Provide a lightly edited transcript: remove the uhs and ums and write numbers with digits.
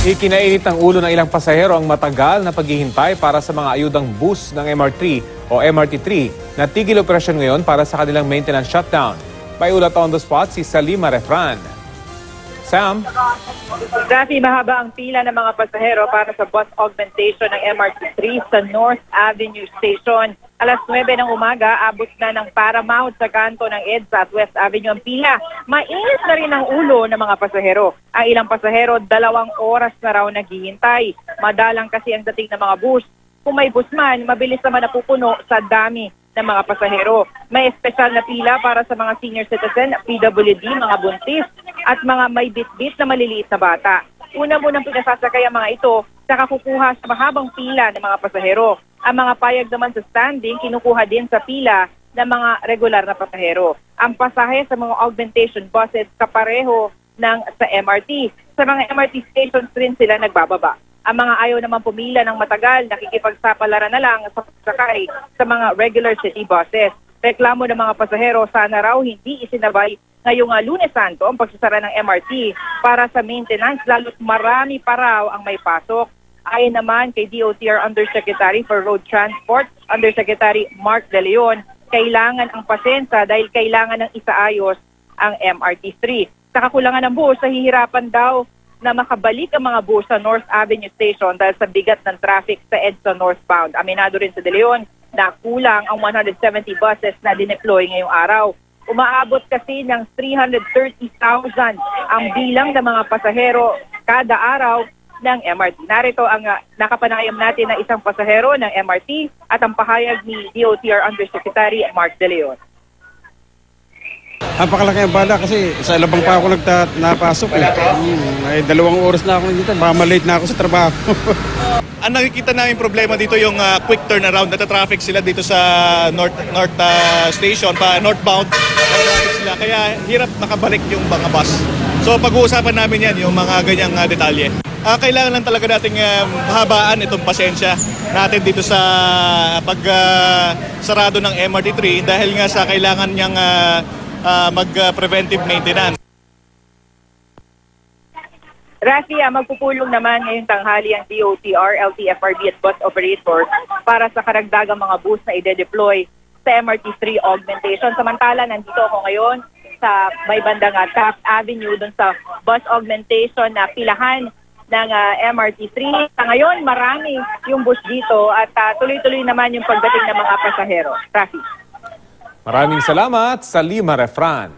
Ikinainit ng ulo ng ilang pasahero ang matagal na paghihintay para sa mga ayudang bus ng MR3 o MRT3 na tigil operasyon ngayon para sa kanilang maintenance shutdown. May ulat on the spot si Salima Refran. Sam? Dati mahaba ang pila ng mga pasahero para sa bus augmentation ng MRT3 sa North Avenue Station. Alas 9 ng umaga, abot na ng Paramount sa kanto ng EDSA at West Avenue ang pila. Mainit na rin ang ulo ng mga pasahero. Ang ilang pasahero, 2 oras na raw naghihintay. Madalang kasi ang dating ng mga bus. Kung may bus man, mabilis naman napupuno sa dami ng mga pasahero. May espesyal na pila para sa mga senior citizen, PWD, mga buntis, at mga may bitbit na maliliit na bata. Una munang pinasasakay ang mga ito, saka kukuha sa mahabang pila ng mga pasahero. Ang mga payag naman sa standing, kinukuha din sa pila ng mga regular na pasahero. Ang pasahe sa mga augmentation buses kapareho ng sa MRT. Sa mga MRT stations rin sila nagbababa. Ang mga ayaw naman pumila ng matagal, nakikipagsapalaran na lang sa pagsakay sa mga regular city buses. Reklamo ng mga pasahero, sana raw hindi isinabay ngayong Lunes Santo ang pagsasara ng MRT para sa maintenance, lalo't marami pa raw ang may pasok. Ayon naman kay DOTR Undersecretary for Road Transport, Undersecretary Mark De Leon, kailangan ang pasensya dahil kailangan ng isaayos ang MRT3. Sa kakulangan ng bus, hihirapan daw na makabalik ang mga bus sa North Avenue Station dahil sa bigat ng traffic sa EDSA northbound. Aminado rin sa De Leon na kulang ang 170 buses na dineploy ngayong araw. Umaabot kasi ng 330,000 ang bilang ng mga pasahero kada araw ng MRT. Narito ang nakapanayam natin na isang pasahero ng MRT at ang pahayag ni DOTR Undersecretary Mark De Leon. Napakalaki ang bala kasi sa labang pa ako napasok eh. Ay 2 oras na ako dito, malate na ako sa trabaho. Ang nakikita namin problema dito yung quick turnaround. Nata-traffic sila dito sa North Station, pa northbound. Nata-traffic sila, kaya hirap makabalik yung mga bus. So pag-uusapan namin yan, yung mga ganyang detalye. Kailangan lang talaga nating mahabaan itong pasensya natin dito sa pag-sarado ng MRT3 dahil nga sa kailangan niyang mag-preventive maintenance. Rafi, magpupulong naman ngayong tanghali ang DOTR, LTFRB at bus operator para sa karagdagang mga bus na ide-deploy sa MRT3 augmentation. Samantala, nandito ako ngayon sa may bandang Taft Avenue doon sa bus augmentation na pilahan ng MRT3. Sa ngayon, marami yung bus dito at tuloy-tuloy naman yung pagdating ng mga pasahero. Rafi. Maraming salamat, Salima Refran.